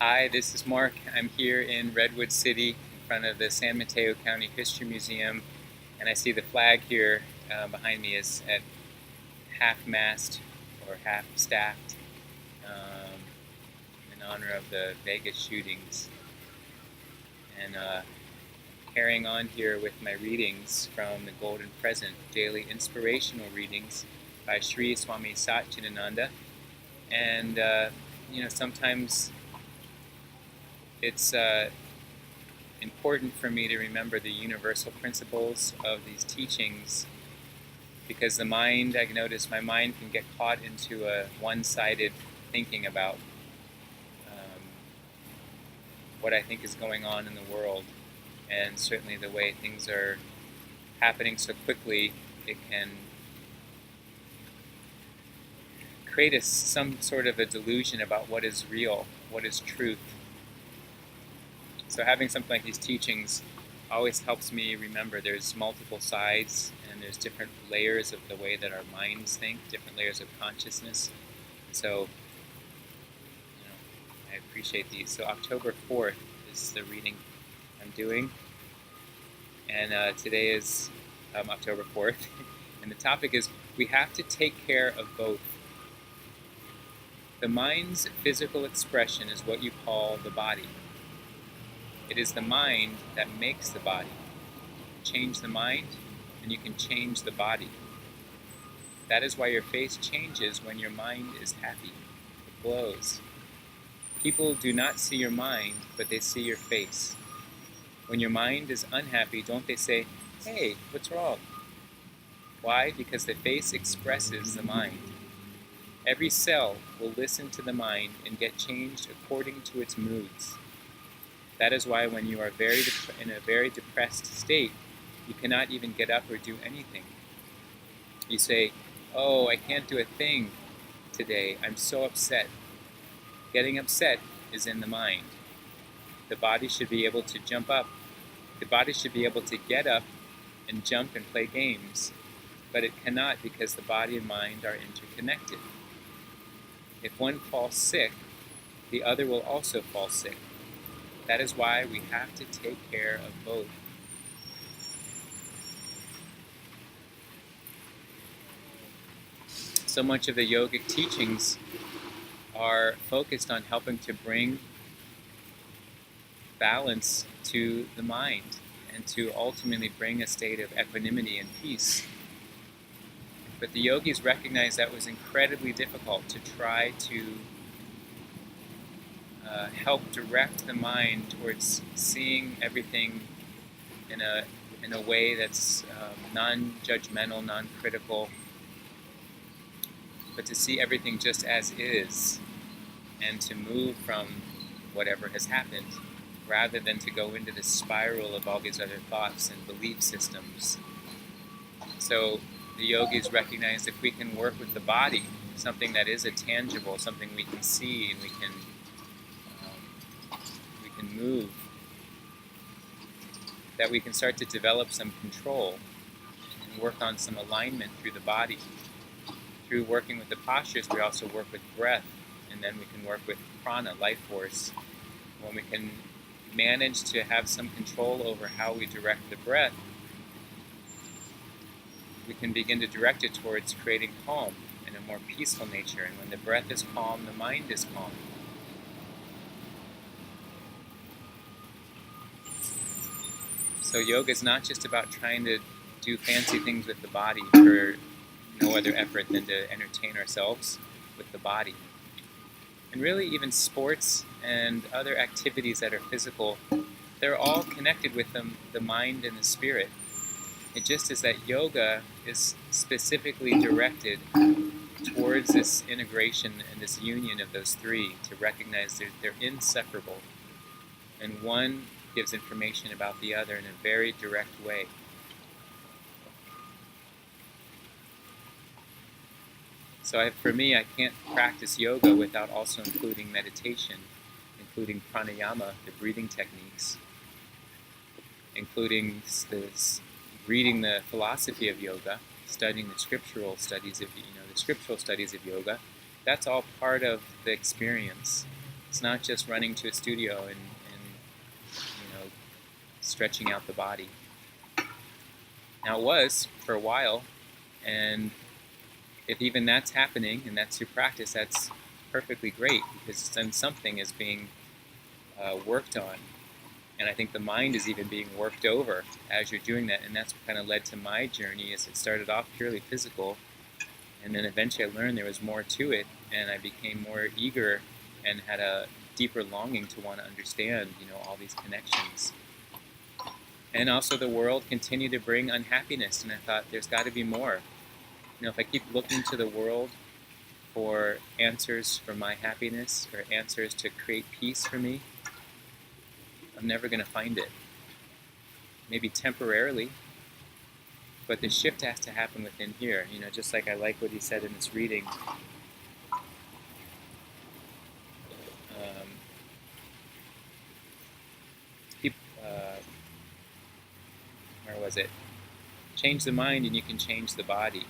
Hi, this is Mark. I'm here in Redwood City in front of the San Mateo County History Museum, and I see the flag here behind me is at half-mast or half-staffed in honor of the Vegas shootings. And carrying on here with my readings from the Golden Present, daily inspirational readings by Sri Swami Satchidananda. And, sometimes it's important for me to remember the universal principles of these teachings, because the mind, I notice my mind can get caught into a one-sided thinking about what I think is going on in the world, and certainly the way things are happening so quickly, it can create some sort of a delusion about what is real, what is truth. So having something like these teachings always helps me remember there's multiple sides and there's different layers of the way that our minds think, different layers of consciousness. So, I appreciate these. So October 4th is the reading I'm doing. And today is October 4th. And the topic is, we have to take care of both. The mind's physical expression is what you call the body. It is the mind that makes the body. Change the mind, and you can change the body. That is why your face changes when your mind is happy. It glows. People do not see your mind, but they see your face. When your mind is unhappy, don't they say, "Hey, what's wrong?" Why? Because the face expresses the mind. Every cell will listen to the mind and get changed according to its moods. That is why when you are in a very depressed state, you cannot even get up or do anything. You say, "Oh, I can't do a thing today. I'm so upset." Getting upset is in the mind. The body should be able to jump up. The body should be able to get up and jump and play games, but it cannot because the body and mind are interconnected. If one falls sick, the other will also fall sick. That is why we have to take care of both. So much of the yogic teachings are focused on helping to bring balance to the mind and to ultimately bring a state of equanimity and peace. But the yogis recognized that was incredibly difficult to try to help direct the mind towards seeing everything in a way that's non-judgmental, non-critical, but to see everything just as is and to move from whatever has happened, rather than to go into this spiral of all these other thoughts and belief systems. So the yogis recognize if we can work with the body, something that is a tangible, something we can see and we can move, that we can start to develop some control and work on some alignment through the body. Through working with the postures, we also work with breath, and then we can work with prana, life force. When we can manage to have some control over how we direct the breath, we can begin to direct it towards creating calm and a more peaceful nature. And when the breath is calm, the mind is calm. So yoga is not just about trying to do fancy things with the body for no other effort than to entertain ourselves with the body. And really even sports and other activities that are physical, they're all connected with the mind and the spirit. It just is that yoga is specifically directed towards this integration and this union of those three, to recognize they're inseparable. And one gives information about the other in a very direct way. So for me, I can't practice yoga without also including meditation, including pranayama, the breathing techniques, including reading the philosophy of yoga, studying the scriptural studies of yoga. That's all part of the experience. It's not just running to a studio and stretching out the body. Now it was for a while, and if even that's happening and that's your practice, that's perfectly great, because then something is being worked on. And I think the mind is even being worked over as you're doing that. And that's what kind of led to my journey. Is it started off purely physical, and then eventually I learned there was more to it, and I became more eager and had a deeper longing to want to understand, all these connections. And also the world continued to bring unhappiness, and I thought there's got to be more. If I keep looking to the world for answers for my happiness or answers to create peace for me, I'm never going to find it. Maybe temporarily, but the shift has to happen within here. Just like I like what he said in this reading. Where was it? Change the mind and you can change the body.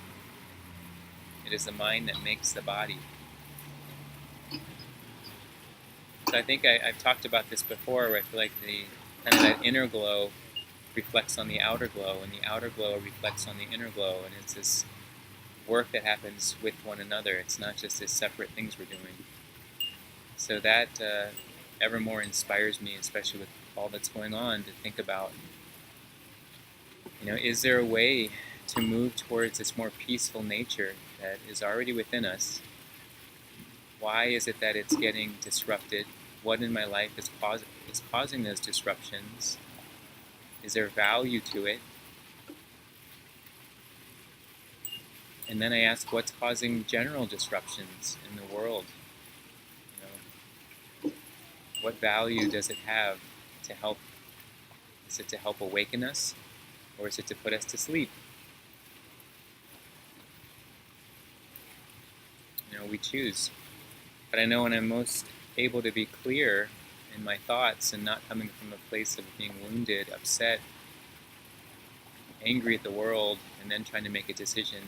It is the mind that makes the body. So I think I've talked about this before, where I feel like the kind of that inner glow reflects on the outer glow, and the outer glow reflects on the inner glow, and it's this work that happens with one another. It's not just this separate things we're doing. So that ever more inspires me, especially with all that's going on, to think about, is there a way to move towards this more peaceful nature that is already within us? Why is it that it's getting disrupted? What in my life is causing those disruptions? Is there value to it? And then I ask, what's causing general disruptions in the world? What value does it have to help? Is it to help awaken us, or is it to put us to sleep? We choose. But I know when I'm most able to be clear in my thoughts and not coming from a place of being wounded, upset, angry at the world, and then trying to make a decision,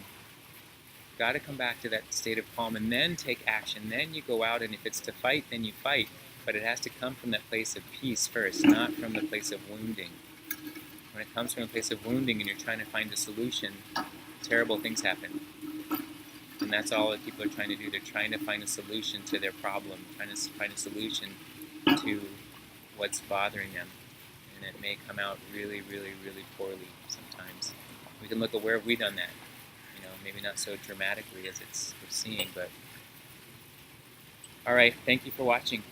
you've got to come back to that state of calm and then take action. Then you go out, and if it's to fight, then you fight. But it has to come from that place of peace first, not from the place of wounding. When it comes from a place of wounding and you're trying to find a solution, terrible things happen. And that's all that people are trying to do. They're trying to find a solution to their problem, trying to find a solution to what's bothering them. And it may come out really, really, really poorly sometimes. We can look at where have we done that. Maybe not so dramatically as we're seeing, but... All right, thank you for watching,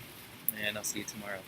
and I'll see you tomorrow.